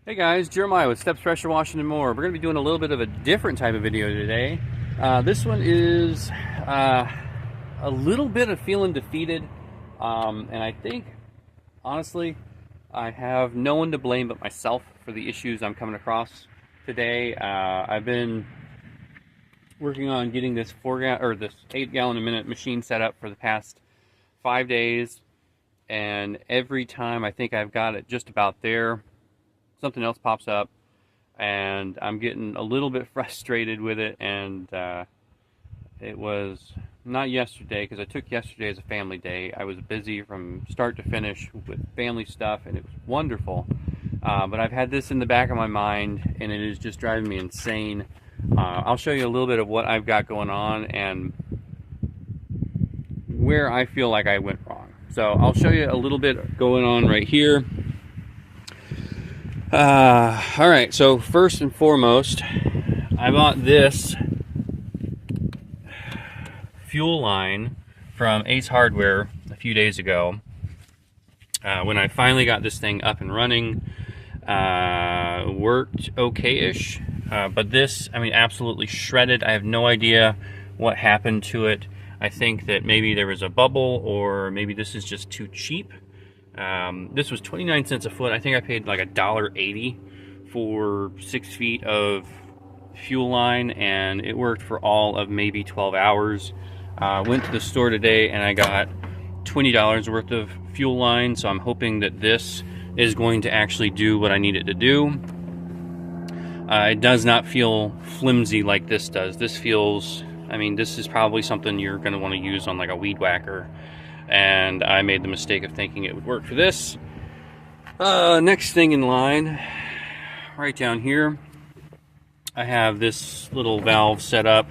Hey guys, Jeremiah with Steps Pressure Washing and More. We're going to be doing a little bit of a different type of video today. This one is a little bit of feeling defeated, and I think, honestly, I have no one to blame but myself for the issues I'm coming across today. I've been working on getting this 8 gallon a minute machine set up for the past 5 days, and every time I think I've got it just about there, something else pops up and I'm getting a little bit frustrated with it. And it was not yesterday, because I took yesterday as a family day. I was busy from start to finish with family stuff and it was wonderful, but I've had this in the back of my mind and it is just driving me insane. I'll show you a little bit of what I've got going on and where I feel like I went wrong. So I'll show you a little bit going on right here. Alright, so first and foremost, I bought this fuel line from Ace Hardware a few days ago. When I finally got this thing up and running, worked okay-ish, but this, I mean, absolutely shredded. I have no idea what happened to it. I think that maybe there was a bubble, or maybe this is just too cheap. This was 29 cents a foot. I think I paid like $1.80 for 6 feet of fuel line, and it worked for all of maybe 12 hours. Went to the store today and I got $20 worth of fuel line, so I'm hoping that this is going to actually do what I need it to do. It does not feel flimsy like this does. This feels, I mean, this is probably something you're going to want to use on like a weed whacker, and I made the mistake of thinking it would work for this. Next thing in line, right down here, I have this little valve set up.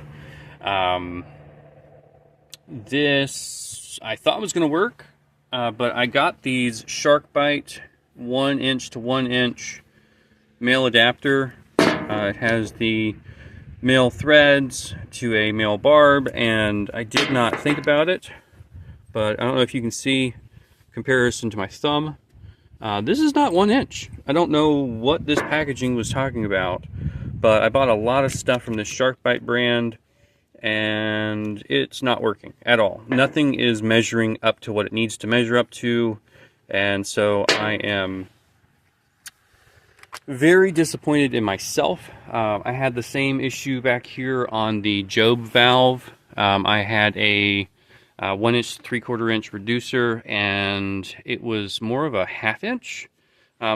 This I thought was going to work, but I got these SharkBite 1" to 1" male adapter. It has the male threads to a male barb, and I did not think about it, but I don't know if you can see comparison to my thumb. This is not 1". I don't know what this packaging was talking about, but I bought a lot of stuff from the SharkBite brand and it's not working at all. Nothing is measuring up to what it needs to measure up to, and so I am very disappointed in myself. I had the same issue back here on the Job valve. I had a 1" 3/4" reducer, and it was more of a 1/2".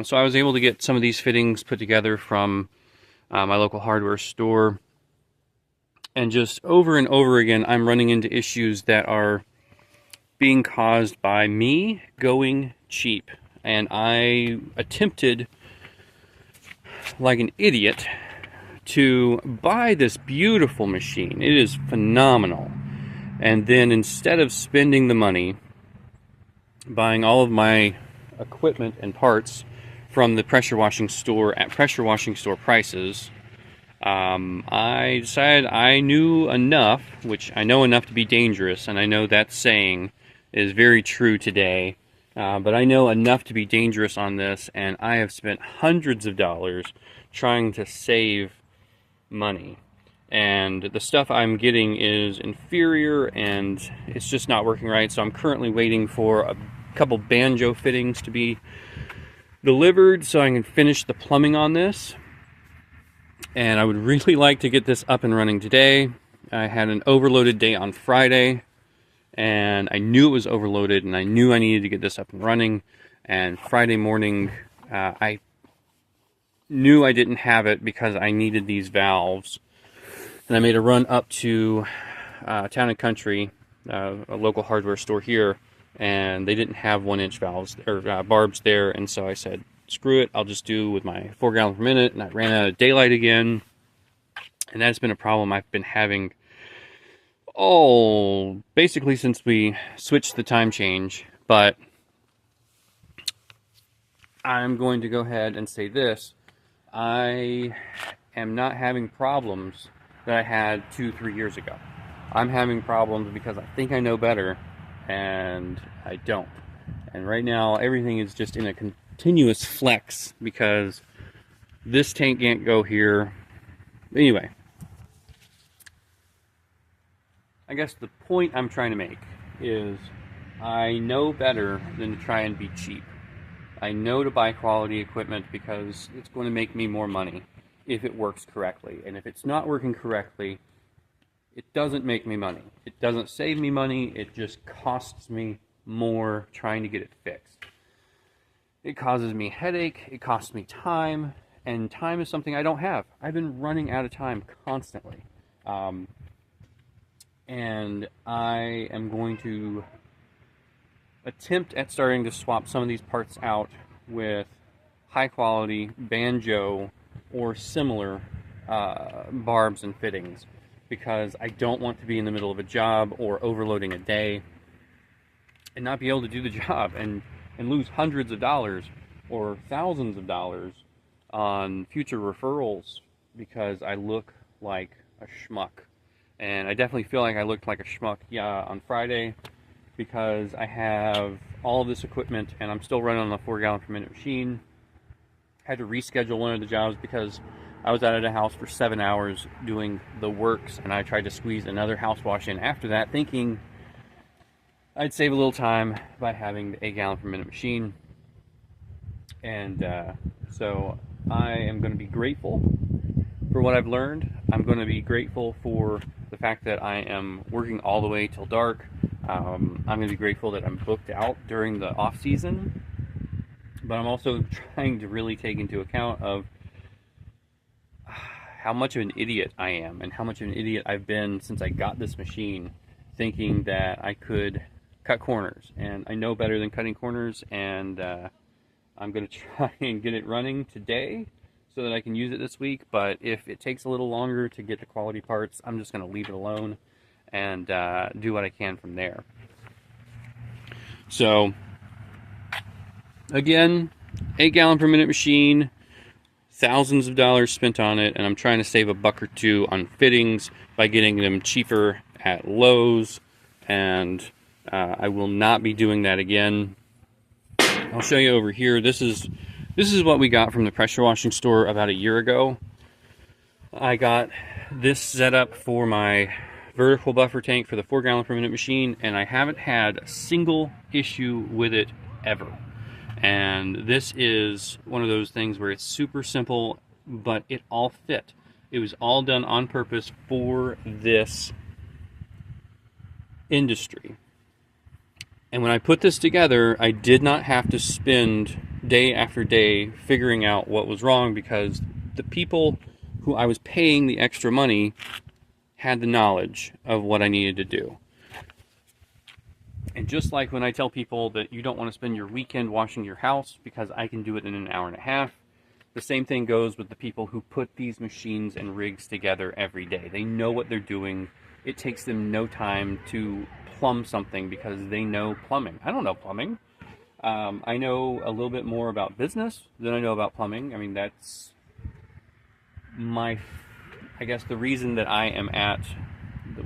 So I was able to get some of these fittings put together from my local hardware store, and just over and over again I'm running into issues that are being caused by me going cheap. And I attempted like an idiot to buy this beautiful machine. It is phenomenal. And then instead of spending the money buying all of my equipment and parts from the pressure washing store at pressure washing store prices, I decided I knew enough, which I know enough to be dangerous, and I know that saying is very true today, but I know enough to be dangerous on this, and I have spent hundreds of dollars trying to save money. And the stuff I'm getting is inferior, and it's just not working right. So I'm currently waiting for a couple banjo fittings to be delivered so I can finish the plumbing on this. And I would really like to get this up and running today. I had an overloaded day on Friday, and I knew it was overloaded, and I knew I needed to get this up and running. And Friday morning, I knew I didn't have it because I needed these valves. And I made a run up to Town and Country, a local hardware store here, and they didn't have 1" valves or barbs there. And so I said, screw it, I'll just do with my 4 gallon per minute. And I ran out of daylight again, and that's been a problem I've been having basically since we switched the time change. But I'm going to go ahead and say this: I am not having problems that I had 2-3 years ago. I'm having problems because I think I know better, and I don't. And right now, everything is just in a continuous flex because This tank can't go here. Anyway, I guess the point I'm trying to make is I know better than to try and be cheap. I know to buy quality equipment because it's going to make me more money if it works correctly. And if it's not working correctly, it doesn't make me money. It doesn't save me money. It just costs me more trying to get it fixed. It causes me headache. It costs me time. And time is something I don't have. I've been running out of time constantly. And I am going to attempt at starting to swap some of these parts out with high quality banjo or similar barbs and fittings, because I don't want to be in the middle of a job or overloading a day and not be able to do the job and lose hundreds of dollars or thousands of dollars on future referrals because I look like a schmuck. And I definitely feel like I looked like a schmuck on Friday, because I have all of this equipment and I'm still running on a 4 gallon per minute machine. Had to reschedule one of the jobs because I was out of the house for 7 hours doing the works, and I tried to squeeze another house wash in after that, thinking I'd save a little time by having the 8 gallon per minute machine. And so I am going to be grateful for what I've learned. I'm going to be grateful for the fact that I am working all the way till dark. I'm going to be grateful that I'm booked out during the off season, but I'm also trying to really take into account of how much of an idiot I am and how much of an idiot I've been since I got this machine, thinking that I could cut corners. And I know better than cutting corners, and I'm going to try and get it running today so that I can use it this week. But if it takes a little longer to get the quality parts, I'm just going to leave it alone and do what I can from there. So again, 8 gallon per minute machine, thousands of dollars spent on it, and I'm trying to save a buck or two on fittings by getting them cheaper at Lowe's, and I will not be doing that again. I'll show you over here. This is what we got from the pressure washing store about a year ago. I got this set up for my vertical buffer tank for the 4 gallon per minute machine, and I haven't had a single issue with it ever. And this is one of those things where it's super simple, but it all fit. It was all done on purpose for this industry. And when I put this together, I did not have to spend day after day figuring out what was wrong, because the people who I was paying the extra money had the knowledge of what I needed to do. And just like when I tell people that you don't want to spend your weekend washing your house because I can do it in an hour and a half, the same thing goes with the people who put these machines and rigs together every day. They know what they're doing. It takes them no time to plumb something because they know plumbing. I don't know plumbing. I know a little bit more about business than I know about plumbing. I mean, that's I guess the reason that I am at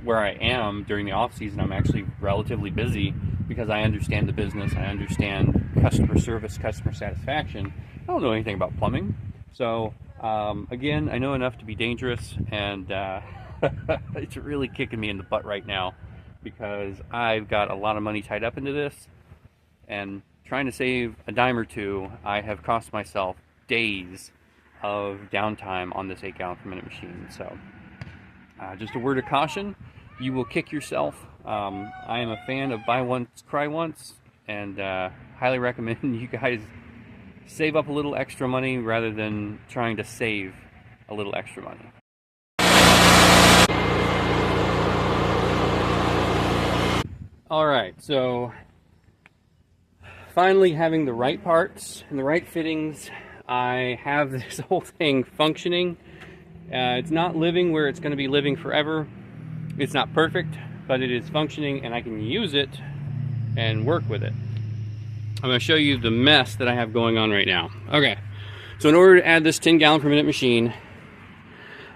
where I am during the off season. I'm actually relatively busy because I understand the business. I understand customer service, customer satisfaction. I don't know anything about plumbing. So again, I know enough to be dangerous, and it's really kicking me in the butt right now because I've got a lot of money tied up into this, and trying to save a dime or two, I have cost myself days of downtime on this 8 gallon per minute machine. So just a word of caution, you will kick yourself. I am a fan of buy once, cry once, and highly recommend you guys save up a little extra money rather than trying to save a little extra money. Alright, so finally having the right parts and the right fittings, I have this whole thing functioning. It's not living where it's going to be living forever. It's not perfect, but it is functioning, and I can use it and work with it. I'm going to show you the mess that I have going on right now. Okay, so in order to add this 10 gallon per minute machine,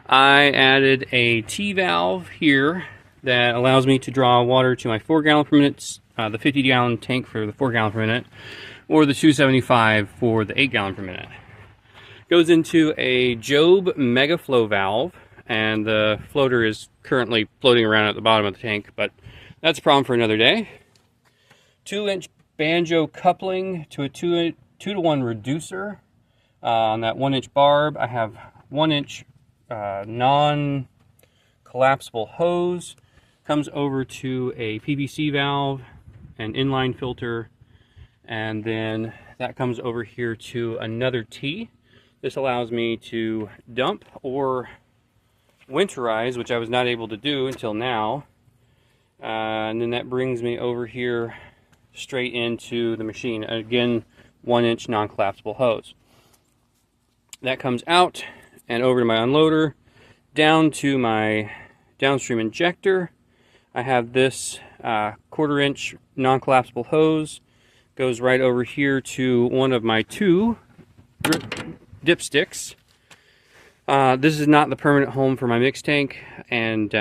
I added a T-valve here that allows me to draw water to my 4 gallon per minute, the 50 gallon tank for the 4 gallon per minute, or the 275 for the 8 gallon per minute. Goes into a Job mega flow valve, and the floater is currently floating around at the bottom of the tank, but that's a problem for another day. 2-inch banjo coupling to a 2-to-1 reducer. On that 1-inch barb, I have 1-inch non-collapsible hose. Comes over to a PVC valve, an inline filter, and then that comes over here to another T. This allows me to dump or winterize, which I was not able to do until now. And then that brings me over here straight into the machine. Again, 1-inch non-collapsible hose. That comes out and over to my unloader, down to my downstream injector. I have this 1/4-inch non-collapsible hose. Goes right over here to one of my 2 dipsticks. This is not the permanent home for my mix tank, and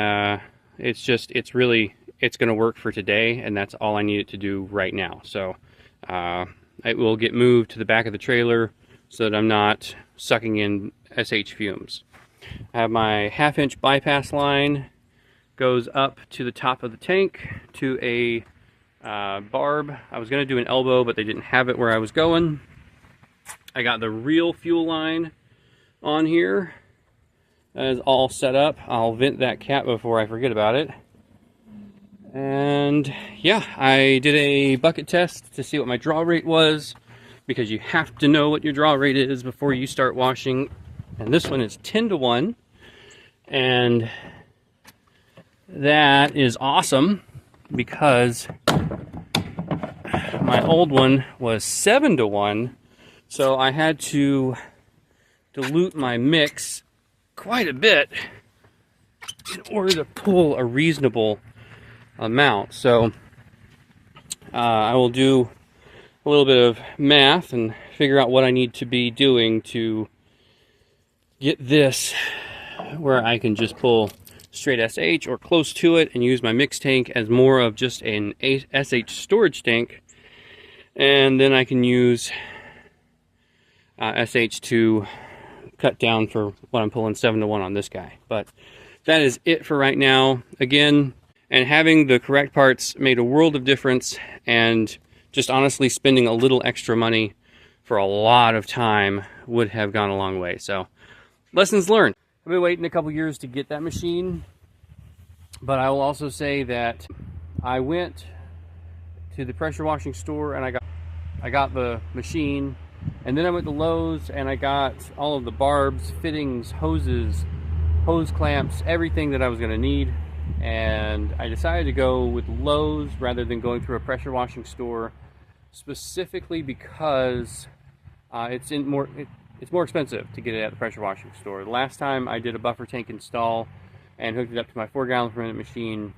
it's going to work for today, and that's all I need it to do right now. So it will get moved to the back of the trailer so that I'm not sucking in SH fumes. I have my 1/2-inch bypass line, goes up to the top of the tank to a barb. I was going to do an elbow, but they didn't have it where I was going. I got the real fuel line on here. That is all set up. I'll vent that cap before I forget about it. And yeah, I did a bucket test to see what my draw rate was, because you have to know what your draw rate is before you start washing. And this one is 10-to-1, and that is awesome because my old one was 7-to-1, so I had to dilute my mix quite a bit in order to pull a reasonable amount. So I will do a little bit of math and figure out what I need to be doing to get this where I can just pull straight SH or close to it and use my mix tank as more of just an SH storage tank, and then I can use SH to cut down for what I'm pulling 7-to-1 on this guy. But that is it for right now. Again, and having the correct parts made a world of difference, and just honestly spending a little extra money for a lot of time would have gone a long way. So lessons learned. I've been waiting a couple years to get that machine, but I will also say that I went to the pressure washing store and I got the machine, and then I went to Lowe's and I got all of the barbs, fittings, hoses, hose clamps, everything that I was going to need. And I decided to go with Lowe's rather than going through a pressure washing store, specifically because it's more expensive to get it at the pressure washing store. The last time I did a buffer tank install and hooked it up to my 4-gallon per minute machine,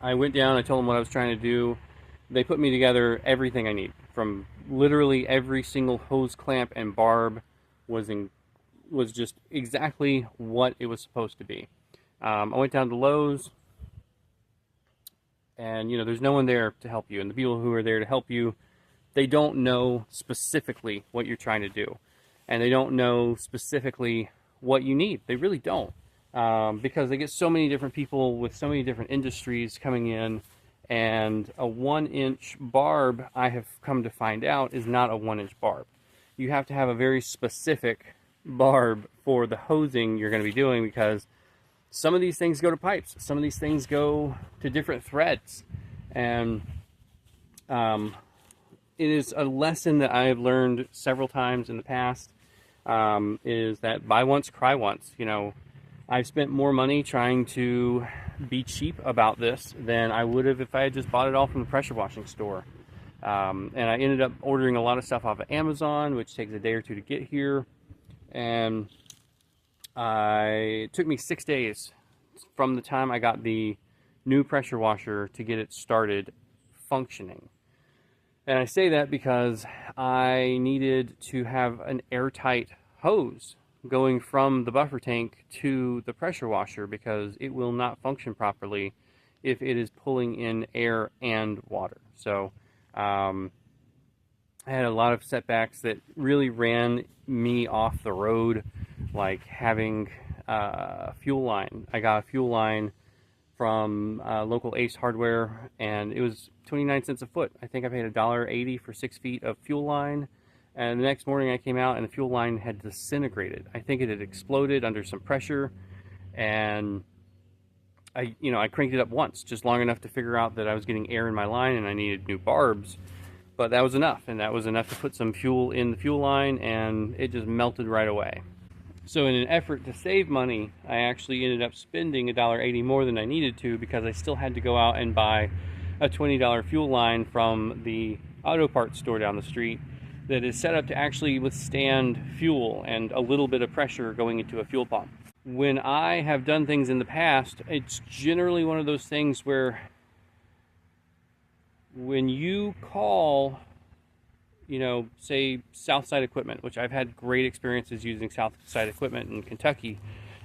I went down, I told them what I was trying to do. They put me together everything I need, from literally every single hose clamp and barb was just exactly what it was supposed to be. I went down to Lowe's, and you know, there's no one there to help you, and the people who are there to help you, they don't know specifically what you're trying to do, and they don't know specifically what you need. They really don't, because they get so many different people with so many different industries coming in, and a 1-inch barb, I have come to find out, is not a 1-inch barb. You have to have a very specific barb for the hosing you're going to be doing, because some of these things go to pipes, some of these things go to different threads, and it is a lesson that I have learned several times in the past, is that buy once, cry once. You know, I've spent more money trying to be cheap about this than I would have if I had just bought it all from the pressure washing store. And I ended up ordering a lot of stuff off of Amazon, which takes a day or two to get here, and it took me 6 days from the time I got the new pressure washer to get it started functioning. And I say that because I needed to have an airtight hose going from the buffer tank to the pressure washer, because it will not function properly if it is pulling in air and water. So I had a lot of setbacks that really ran me off the road, like having a fuel line. I got a fuel line from local Ace Hardware, and it was 29 cents a foot. I think I paid $1.80 for 6 feet of fuel line, and the next morning I came out and the fuel line had disintegrated. I think it had exploded under some pressure, and I cranked it up once, just long enough to figure out that I was getting air in my line and I needed new barbs. But that was enough, and that was enough to put some fuel in the fuel line, and it just melted right away. So in an effort to save money, I actually ended up spending $1.80 more than I needed to, because I still had to go out and buy a $20 fuel line from the auto parts store down the street that is set up to actually withstand fuel and a little bit of pressure going into a fuel pump. When I have done things in the past, it's generally one of those things where when you call, say Southside Equipment, which I've had great experiences using Southside Equipment in Kentucky,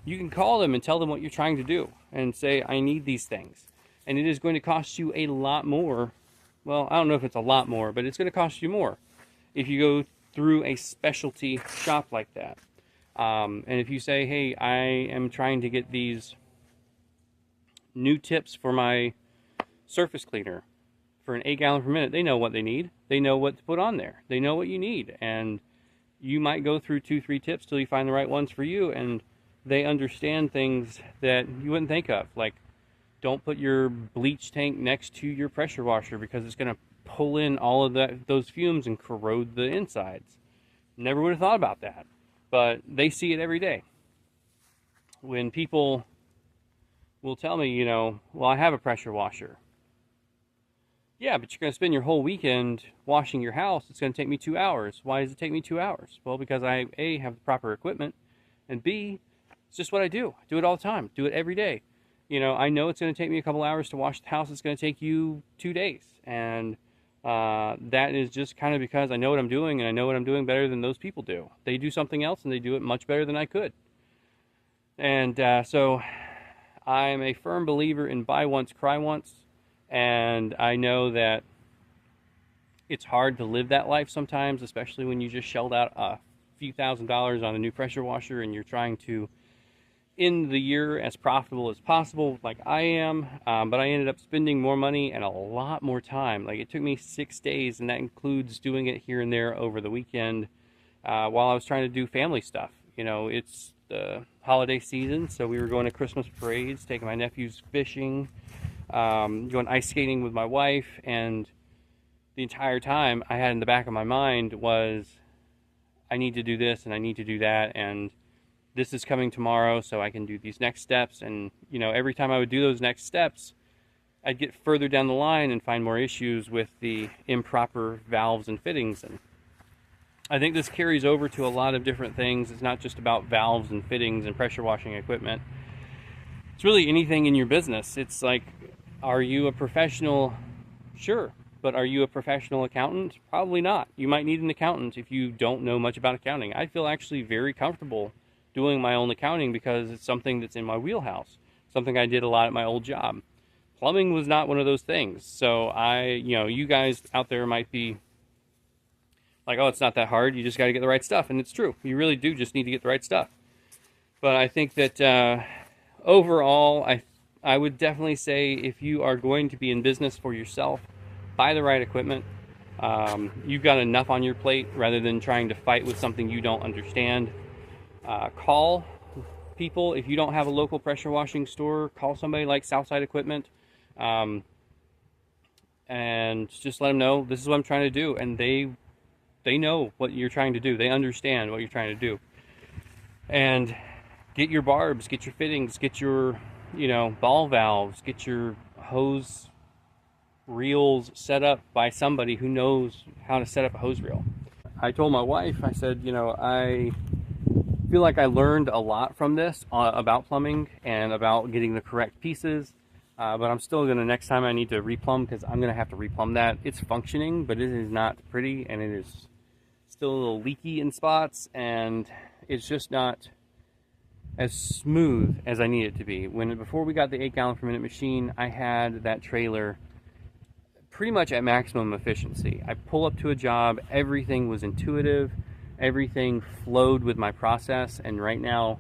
you can call them and tell them what you're trying to do and say, I need these things. And it is going to cost you a lot more. Well, I don't know if it's a lot more, but it's going to cost you more if you go through a specialty shop like that. And if you say, hey, I am trying to get these new tips for my surface cleaner for an 8 gallon per minute, they know what they need. They know what to put on there. They know what you need. And you might go through 2-3 tips till you find the right ones for you, and they understand things that you wouldn't think of. Like, don't put your bleach tank next to your pressure washer because it's going to pull in all of those fumes and corrode the insides. Never would have thought about that. But they see it every day. When people will tell me, well, I have a pressure washer. Yeah, but you're going to spend your whole weekend washing your house. It's going to take me 2 hours. Why does it take me 2 hours? Well, because I, A, have the proper equipment, and B, it's just what I do. I do it all the time. Do it every day. I know it's going to take me a couple hours to wash the house. It's going to take you 2 days. And that is just kind of because I know what I'm doing, and I know what I'm doing better than those people do. They do something else, and they do it much better than I could. And so I'm a firm believer in buy once, cry once. And I know that it's hard to live that life sometimes, especially when you just shelled out a few $1,000s on a new pressure washer and you're trying to end the year as profitable as possible, like I am. But I ended up spending more money and a lot more time. Like, it took me 6 days, and that includes doing it here and there over the weekend while I was trying to do family stuff. It's the holiday season, so we were going to Christmas parades, taking my nephews fishing, going ice skating with my wife, and the entire time I had in the back of my mind was, I need to do this and I need to do that, and this is coming tomorrow, so I can do these next steps. And every time I would do those next steps, I'd get further down the line and find more issues with the improper valves and fittings. And I think this carries over to a lot of different things. It's not just about valves and fittings and pressure washing equipment. It's really anything in your business. It's like, are you a professional? Sure. But are you a professional accountant? Probably not. You might need an accountant if you don't know much about accounting. I feel actually very comfortable doing my own accounting because it's something that's in my wheelhouse, something I did a lot at my old job. Plumbing was not one of those things. So you guys out there might be like, oh, it's not that hard. You just got to get the right stuff. And it's true. You really do just need to get the right stuff. But I think that overall, I would definitely say if you are going to be in business for yourself, buy the right equipment. You've got enough on your plate rather than trying to fight with something you don't understand. Call people. If you don't have a local pressure washing store, call somebody like Southside Equipment, and just let them know this is what I'm trying to do, and they know what you're trying to do. They understand what you're trying to do. And get your barbs, get your fittings, get your ball valves, get your hose reels set up by somebody who knows how to set up a hose reel. I told my wife, I said, I feel like I learned a lot from this about plumbing and about getting the correct pieces, but I'm still gonna, next time I need to replumb, because I'm gonna have to replumb that. It's functioning, but it is not pretty, and it is still a little leaky in spots, and it's just not as smooth as I need it to be. Before we got the 8 gallon per minute machine, I had that trailer pretty much at maximum efficiency. I pull up to a job, everything was intuitive, everything flowed with my process, and right now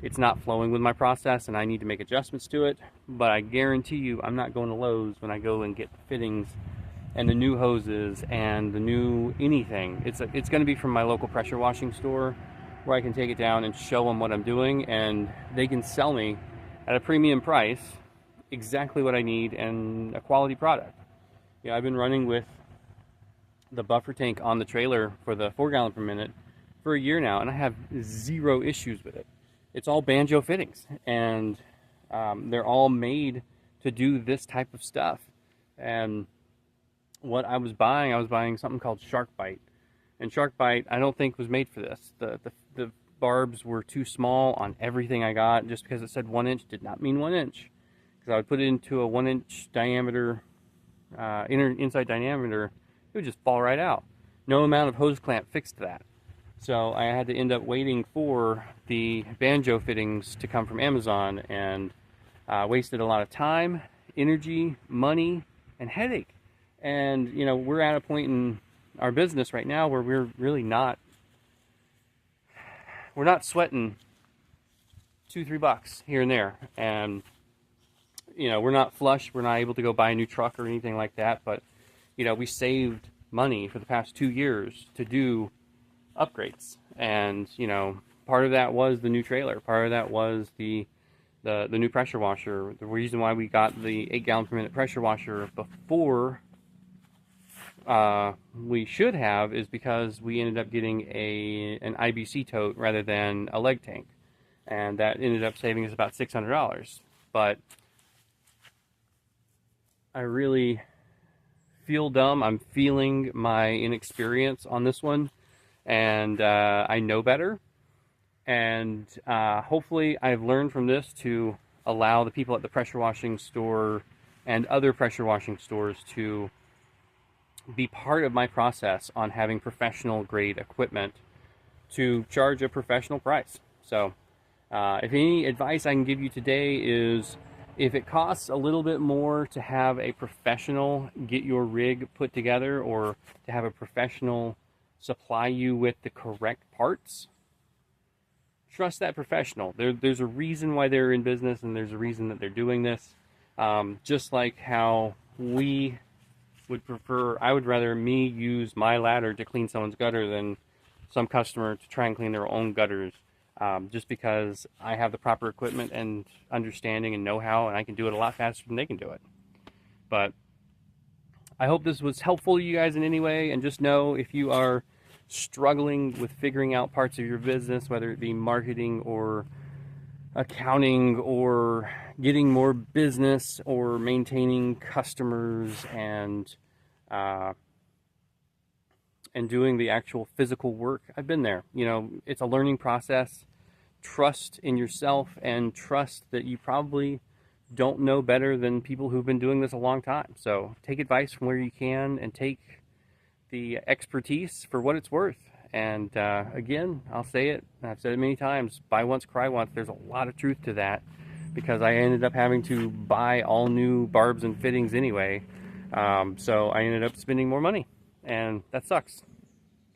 it's not flowing with my process and I need to make adjustments to it. But I guarantee you I'm not going to Lowe's when I go and get the fittings and the new hoses and the new anything. It's going to be from my local pressure washing store, where I can take it down and show them what I'm doing, and they can sell me at a premium price exactly what I need and a quality product. Yeah, I've been running with the buffer tank on the trailer for the 4 gallon per minute for a year now, and I have zero issues with it. It's all banjo fittings, and they're all made to do this type of stuff. And what I was buying something called Shark Bite. And Shark Bite, I don't think was made for this. The barbs were too small on everything I got. Just because it said 1 inch did not mean 1 inch. Because I would put it into a 1 inch diameter, inside diameter, it would just fall right out. No amount of hose clamp fixed that. So I had to end up waiting for the banjo fittings to come from Amazon, and wasted a lot of time, energy, money, and headache. And, you know, we're at a point in our business right now where we're really not sweating $2-3 here and there. And, you know, we're not flush. We're not able to go buy a new truck or anything like that. But, you know, we saved money for the past 2 years to do upgrades. And, you know, part of that was the new trailer. Part of that was the new pressure washer. The reason why we got the 8 gallon per minute pressure washer before we should have is because we ended up getting an IBC tote rather than a leg tank, and that ended up saving us about $600. But I really feel dumb. I'm feeling my inexperience on this one, and I know better, and hopefully I've learned from this to allow the people at the pressure washing store and other pressure washing stores to be part of my process on having professional grade equipment, to charge a professional price. So if any advice I can give you today is, if it costs a little bit more to have a professional get your rig put together, or to have a professional supply you with the correct parts, trust that professional. There's a reason why they're in business, and there's a reason that they're doing this. Just like how we would prefer, I would rather me use my ladder to clean someone's gutter than some customer to try and clean their own gutters, just because I have the proper equipment and understanding and know-how, and I can do it a lot faster than they can do it. But I hope this was helpful to you guys in any way, and just know, if you are struggling with figuring out parts of your business, whether it be marketing or accounting or getting more business or maintaining customers and doing the actual physical work, I've been there. You know, it's a learning process. Trust in yourself, and trust that you probably don't know better than people who've been doing this a long time. So take advice from where you can, and take the expertise for what it's worth. And again, I'll say it, I've said it many times, buy once, cry once. There's a lot of truth to that, because I ended up having to buy all new barbs and fittings anyway. So I ended up spending more money, and that sucks.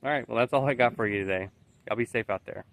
All right, well, that's all I got for you today. Y'all be safe out there.